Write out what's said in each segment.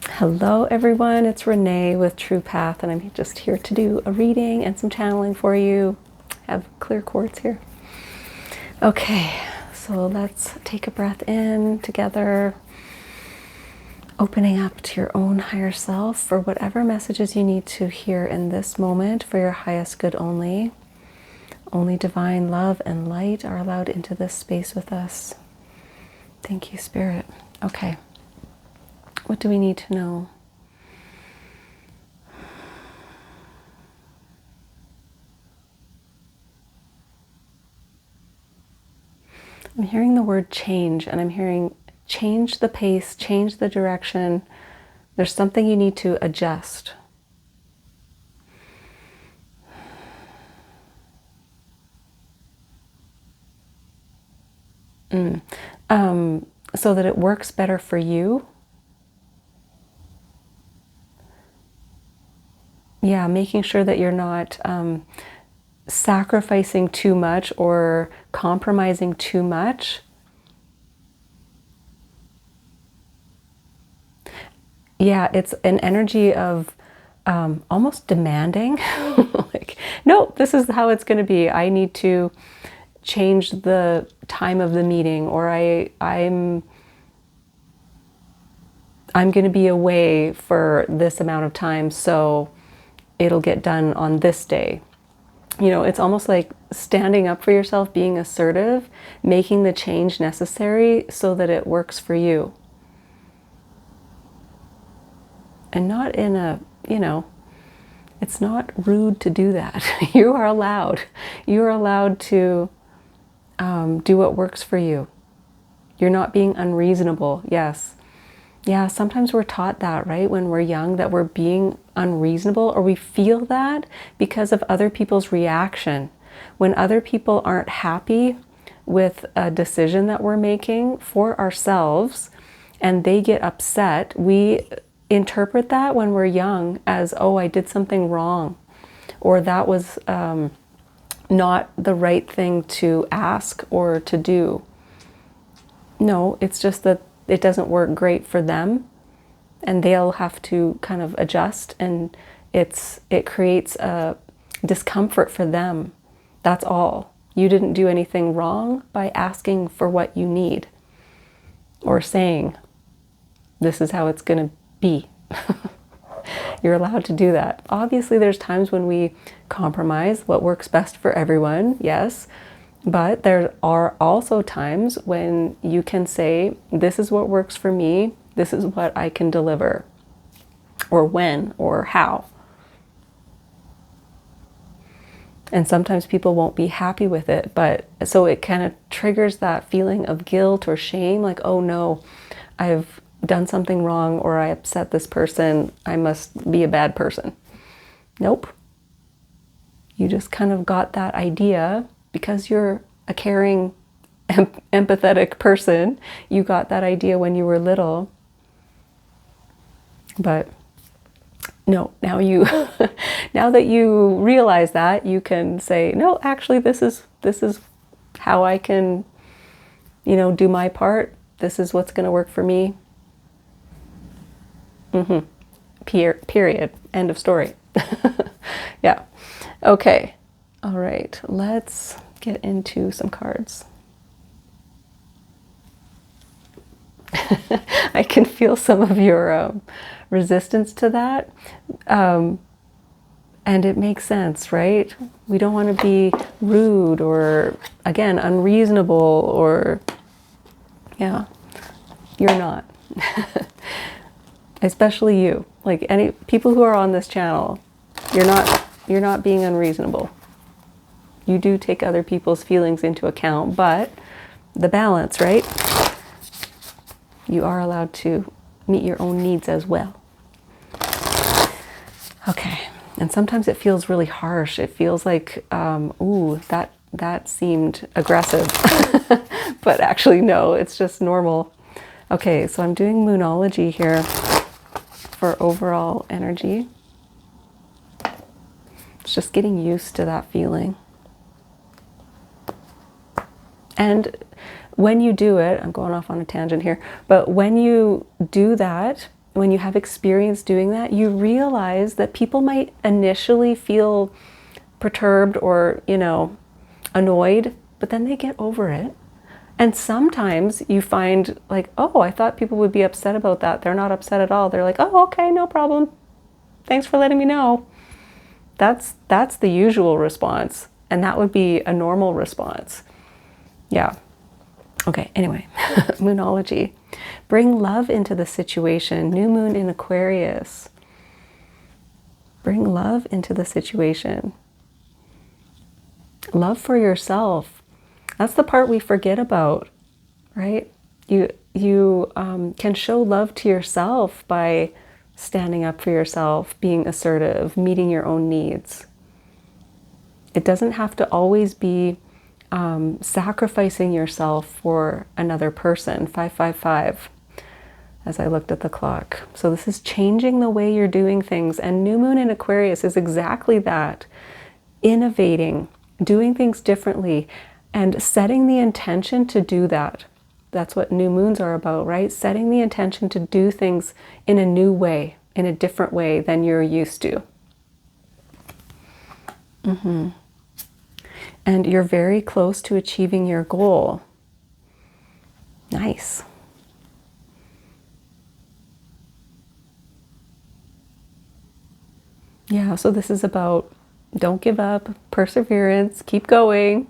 Hello everyone, it's Renee with True Path, and I'm just here to do a reading and some channeling for you. I have clear quartz here. Okay, so let's take a breath in together, opening up to your own higher self for whatever messages you need to hear in this moment for your highest good only. Only divine love and light are allowed into this space with us. Thank you, Spirit. Okay. What do we need to know? I'm hearing the word change, and I'm hearing change the pace, change the direction. There's something you need to adjust. So that it works better for you. Yeah, making sure that you're not sacrificing too much or compromising too much. Yeah, it's an energy of almost demanding. Like, no, this is how it's going to be. I need to change the time of the meeting, or I'm going to be away for this amount of time, so it'll get done on this day. You know, it's almost like standing up for yourself, being assertive, making the change necessary so that it works for you. And not in a, it's not rude to do that. You are allowed. You are allowed to do what works for you. You're not being unreasonable. Yes. Yeah, sometimes we're taught that, right? When we're young, that we're being unreasonable, or we feel that because of other people's reaction. When other people aren't happy with a decision that we're making for ourselves and they get upset, we interpret that when we're young as, oh, I did something wrong, or that was not the right thing to ask or to do. No, it's just that it doesn't work great for them, and they'll have to kind of adjust, and it creates a discomfort for them. That's all. You didn't do anything wrong by asking for what you need or saying, this is how it's going to be. You're allowed to do that. Obviously, there's times when we compromise what works best for everyone, yes. But there are also times when you can say, this is what works for me, this is what I can deliver, or when, or how. And sometimes people won't be happy with it, but so it kind of triggers that feeling of guilt or shame, like, oh no, I've done something wrong, or I upset this person, I must be a bad person. Nope. You just kind of got that idea because you're a caring, empathetic person. You got that idea when you were little. But no, now now that you realize that, you can say, no, actually this is how I can, do my part. This is what's going to work for me. Period. End of story. Yeah. Okay. All right. Let's get into some cards. I can feel some of your resistance to that. And it makes sense, right? We don't want to be rude or, again, unreasonable, or, yeah, you're not. Especially you. Like any people who are on this channel, you're not being unreasonable. You do take other people's feelings into account, but the balance, right? You are allowed to meet your own needs as well. Okay, and sometimes it feels really harsh. It feels like, ooh, that seemed aggressive. But actually, no, it's just normal. Okay, so I'm doing Moonology here for overall energy. It's just getting used to that feeling. And when you do it, I'm going off on a tangent here, but when you do that, when you have experience doing that, you realize that people might initially feel perturbed or, annoyed, but then they get over it. And sometimes you find like, oh, I thought people would be upset about that. They're not upset at all. They're like, oh, okay, no problem. Thanks for letting me know. That's the usual response. And that would be a normal response. Yeah. Okay, anyway, Moonology. Bring love into the situation. New moon in Aquarius. Bring love into the situation. Love for yourself. That's the part we forget about, right? You can show love to yourself by standing up for yourself, being assertive, meeting your own needs. It doesn't have to always be sacrificing yourself for another person. 555, as I looked at the clock. So this is changing the way you're doing things. And new moon in Aquarius is exactly that. Innovating, doing things differently, and setting the intention to do that. That's what new moons are about, right? Setting the intention to do things in a new way, in a different way than you're used to. And you're very close to achieving your goal. Nice. Yeah, so this is about don't give up, perseverance, keep going.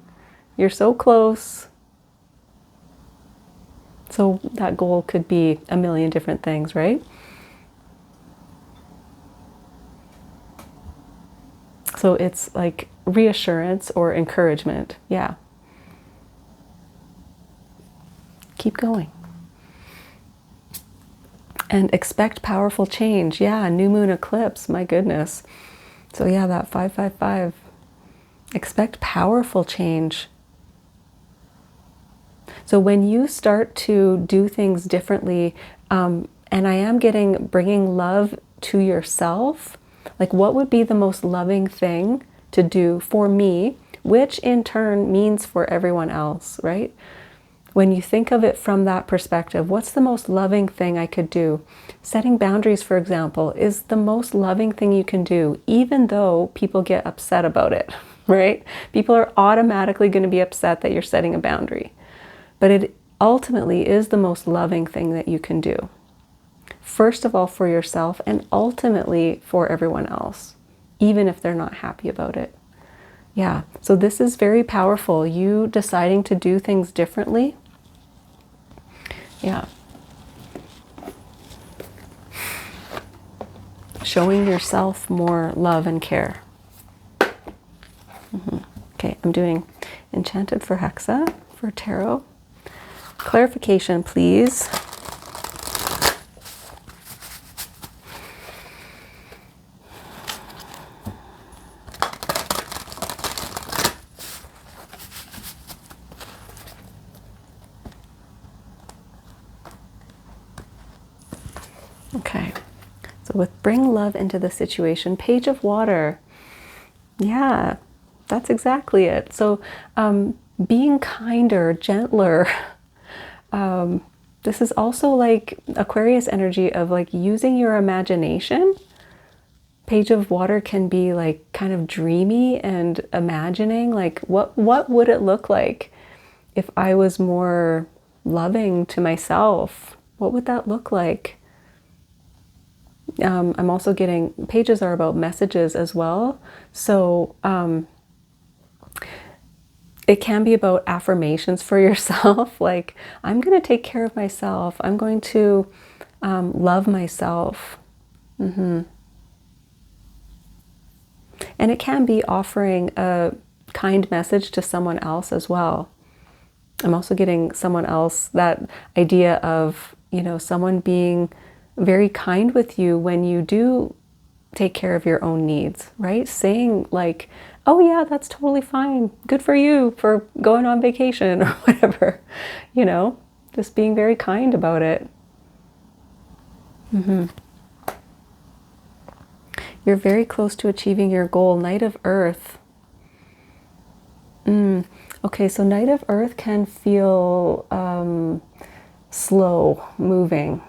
You're so close. So that goal could be a million different things, right? So it's like reassurance or encouragement. Yeah. Keep going. And expect powerful change. Yeah, new moon eclipse. My goodness. So yeah, that 555. Expect powerful change. So when you start to do things differently, and I am bringing love to yourself, like what would be the most loving thing to do for me, which in turn means for everyone else, right? When you think of it from that perspective, what's the most loving thing I could do? Setting boundaries, for example, is the most loving thing you can do, even though people get upset about it, right? People are automatically going to be upset that you're setting a boundary. But it ultimately is the most loving thing that you can do. First of all, for yourself, and ultimately for everyone else, even if they're not happy about it. Yeah, so this is very powerful. You deciding to do things differently. Yeah. Showing yourself more love and care. Okay, I'm doing Enchanted for Hexa for Tarot. Clarification, please. Okay, so with bring love into the situation, Page of Water. Yeah, that's exactly it. So being kinder, gentler. This is also like Aquarius energy of like using your imagination. Page of Water can be like kind of dreamy and imagining like what would it look like if I was more loving to myself? What would that look like? I'm also getting, pages are about messages as well. So it can be about affirmations for yourself. Like, I'm going to take care of myself. I'm going to love myself. And it can be offering a kind message to someone else as well. I'm also getting someone else, that idea of, someone being very kind with you when you do take care of your own needs, right? Saying like, oh yeah, that's totally fine. Good for you for going on vacation or whatever, just being very kind about it. You're very close to achieving your goal. Knight of Earth. Okay, so Knight of Earth can feel slow moving.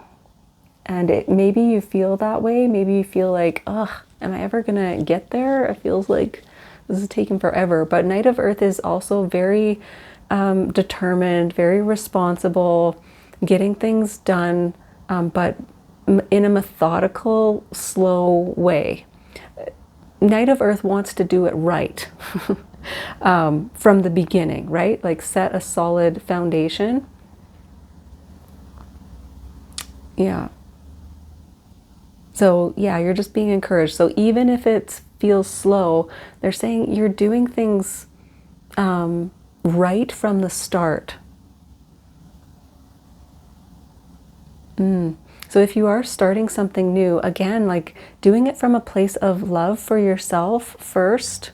And maybe you feel that way. Maybe you feel like, ugh, am I ever going to get there? It feels like this is taking forever. But Knight of Earth is also very determined, very responsible, getting things done, but in a methodical, slow way. Knight of Earth wants to do it right from the beginning, right? Like set a solid foundation. Yeah. So yeah, you're just being encouraged. So even if it feels slow, they're saying you're doing things right from the start. So if you are starting something new, again, like doing it from a place of love for yourself first,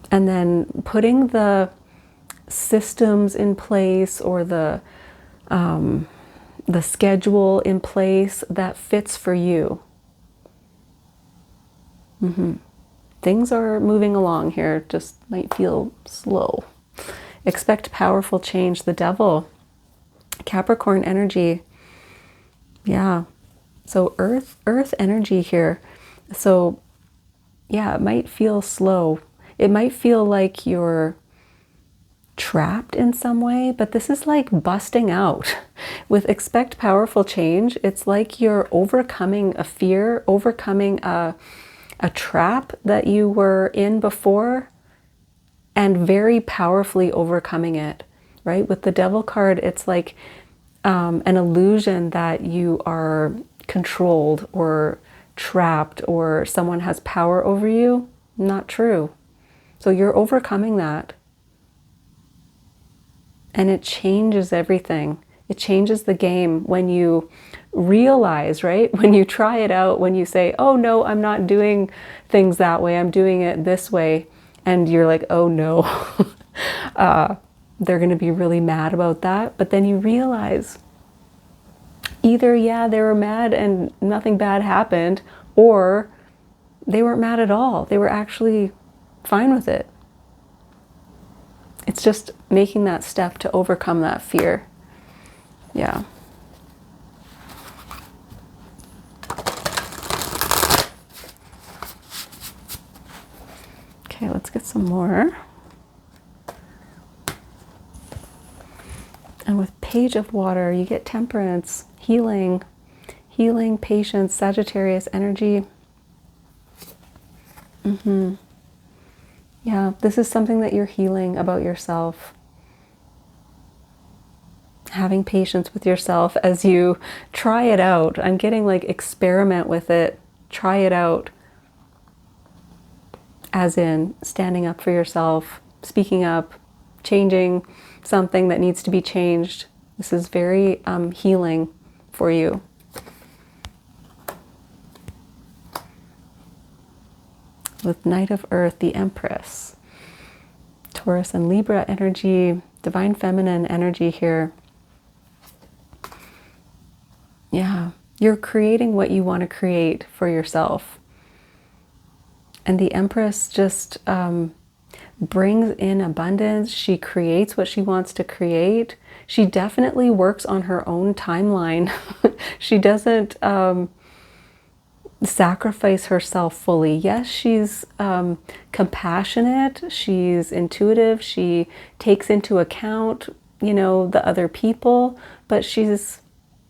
and then putting the systems in place or the schedule in place that fits for you. Things are moving along here, just might feel slow. Expect powerful change. The Devil, Capricorn energy. Yeah. So earth energy here. So yeah, it might feel slow. It might feel like you're trapped in some way, but this is like busting out. With expect powerful change, it's like you're overcoming a fear, overcoming a trap that you were in before, and very powerfully overcoming it, right? With the Devil card, it's like an illusion that you are controlled or trapped or someone has power over you. Not true. So you're overcoming that. And it changes everything. It changes the game when you realize, right? When you try it out, when you say, oh no, I'm not doing things that way, I'm doing it this way. And you're like, oh no, they're going to be really mad about that. But then you realize either, yeah, they were mad and nothing bad happened, or they weren't mad at all. They were actually fine with it. It's just making that step to overcome that fear. Yeah. Okay, let's get some more. And with Page of Water, you get Temperance, healing, patience, Sagittarius energy. Yeah, this is something that you're healing about yourself. Having patience with yourself as you try it out. I'm getting like experiment with it, try it out. As in standing up for yourself, speaking up, changing something that needs to be changed. This is very healing for you. With Knight of Earth, the Empress, Taurus and Libra energy, divine feminine energy here. Yeah, you're creating what you want to create for yourself. And the Empress just brings in abundance. She creates what she wants to create. She definitely works on her own timeline. She doesn't sacrifice herself fully. Yes, she's compassionate, she's intuitive, she takes into account, you know, the other people, but she's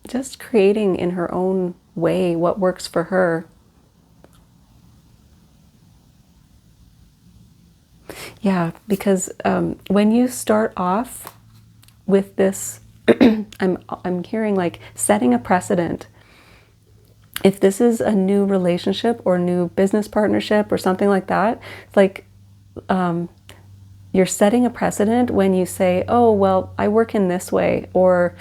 just creating in her own way what works for her. Yeah, because when you start off with this, I'm hearing like setting a precedent. If this is a new relationship or new business partnership or something like that, it's like you're setting a precedent when you say, oh, well, I work in this way, or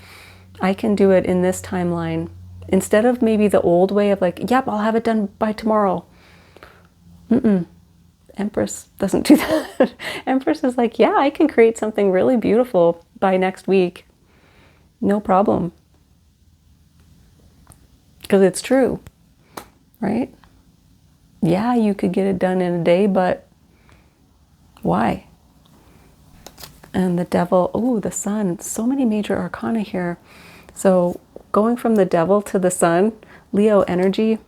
I can do it in this timeline. Instead of maybe the old way of like, yep, I'll have it done by tomorrow. Empress doesn't do that. Empress is like, yeah, I can create something really beautiful by next week. No problem. Because it's true, right? Yeah, you could get it done in a day, but why? And the Devil, oh, the Sun, so many major arcana here. So going from the devil to the sun, Leo energy,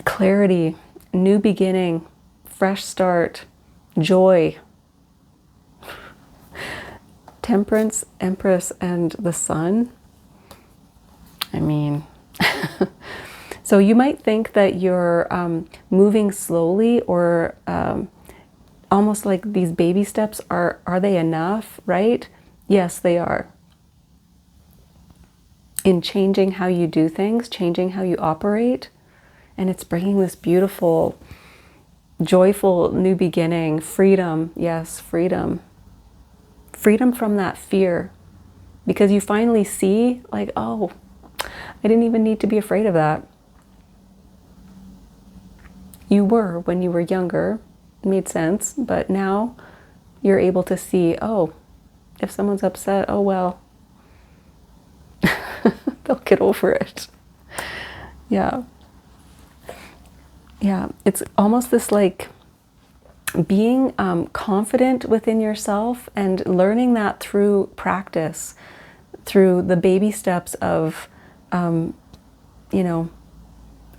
clarity, new beginning, fresh start, joy, Temperance, Empress, and the sun. I mean, so you might think that you're moving slowly, or almost like these baby steps. Are they enough, right? Yes, they are. In changing how you do things, changing how you operate. And it's bringing this beautiful, joyful new beginning, freedom. Yes, freedom. Freedom from that fear. Because you finally see, like, oh, I didn't even need to be afraid of that. You were when you were younger. It made sense. But now you're able to see, oh, if someone's upset, oh well. They'll get over it. Yeah. Yeah. It's almost this like being confident within yourself and learning that through practice, through the baby steps of, you know,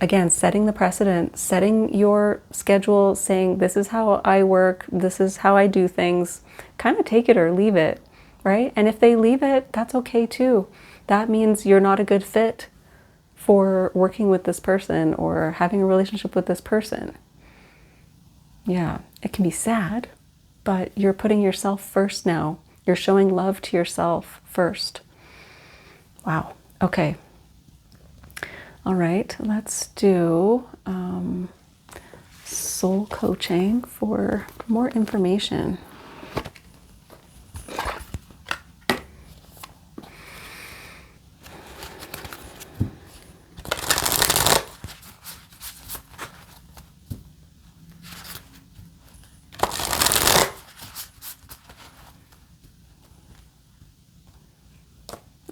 again, setting the precedent, setting your schedule, saying, this is how I work, this is how I do things, kind of take it or leave it, right? And if they leave it, that's okay too. That means you're not a good fit for working with this person or having a relationship with this person. Yeah, it can be sad, but you're putting yourself first now. You're showing love to yourself first. Wow. Okay. All right, let's do soul coaching for more information.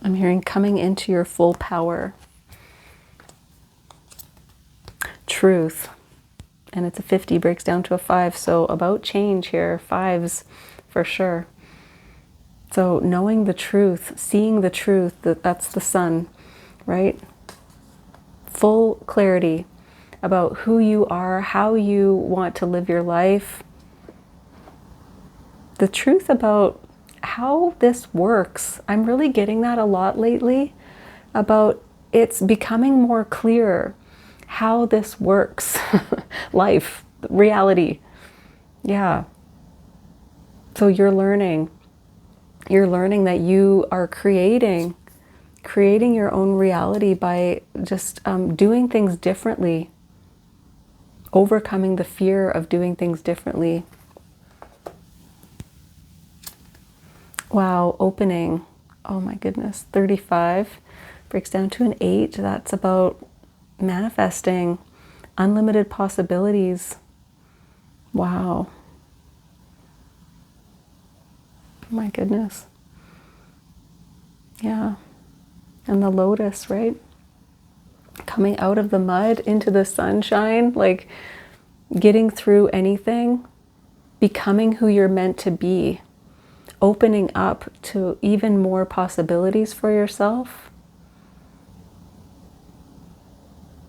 I'm hearing coming into your full power. Truth. And it's a 50, breaks down to a 5. So about change here, 5s for sure. So knowing the truth, seeing the truth, that's the sun, right? Full clarity about who you are, how you want to live your life. The truth about how this works. I'm really getting that a lot lately, about it's becoming more clear how this works. Life, reality. Yeah. So you're learning that you are creating your own reality by just doing things differently, overcoming the fear of doing things differently. Wow, opening. Oh my goodness, 35 breaks down to an 8. That's about manifesting unlimited possibilities. Wow. My goodness. Yeah. And the lotus, right? Coming out of the mud into the sunshine, like getting through anything, becoming who you're meant to be, opening up to even more possibilities for yourself.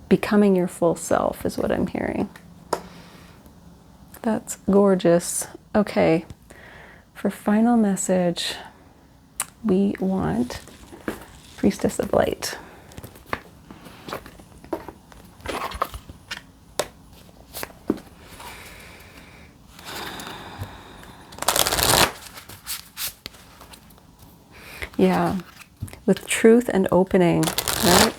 Becoming your full self is what I'm hearing. That's gorgeous. Okay, for final message, we want Priestess of Light. Yeah, with truth and opening, right?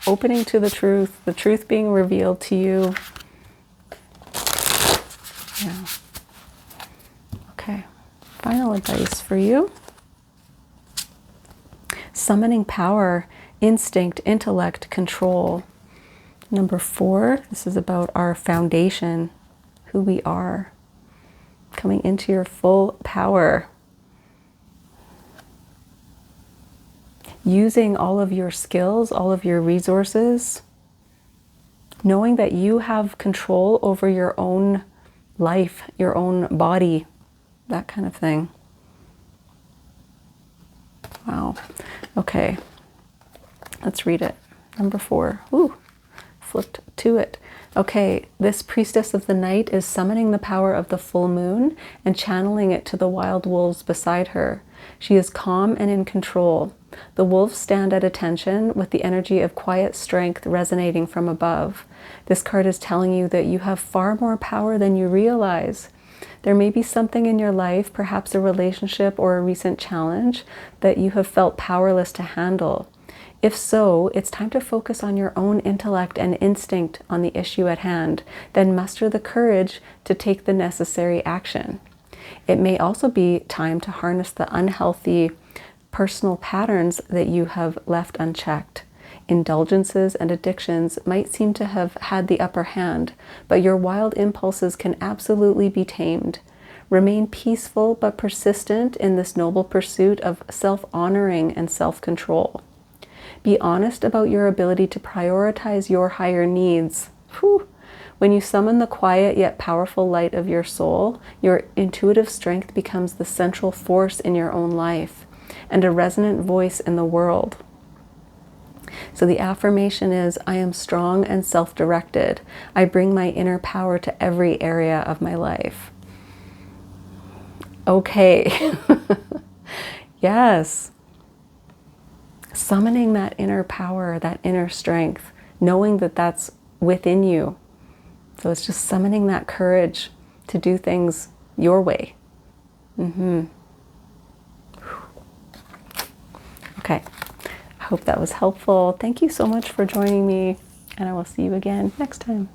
Opening to the truth being revealed to you. Yeah. Okay, final advice for you. Summoning power, instinct, intellect, control. Number 4, this is about our foundation, who we are. Coming into your full power. Using all of your skills, all of your resources, knowing that you have control over your own life, your own body, that kind of thing. Wow. Okay. Let's read it. Number 4. Ooh, flipped to it. Okay, this priestess of the night is summoning the power of the full moon and channeling it to the wild wolves beside her. She is calm and in control. The wolves stand at attention with the energy of quiet strength resonating from above. This card is telling you that you have far more power than you realize. There may be something in your life, perhaps a relationship or a recent challenge, that you have felt powerless to handle. If so, it's time to focus on your own intellect and instinct on the issue at hand, then muster the courage to take the necessary action. It may also be time to harness the unhealthy personal patterns that you have left unchecked. Indulgences and addictions might seem to have had the upper hand, but your wild impulses can absolutely be tamed. Remain peaceful but persistent in this noble pursuit of self-honoring and self-control. Be honest about your ability to prioritize your higher needs. Whew. When you summon the quiet yet powerful light of your soul, your intuitive strength becomes the central force in your own life and a resonant voice in the world. So the affirmation is, I am strong and self-directed. I bring my inner power to every area of my life. Okay. Yes. Summoning that inner power, that inner strength, knowing that that's within you. So it's just summoning that courage to do things your way. Okay. I hope that was helpful. Thank you so much for joining me, and I will see you again next time.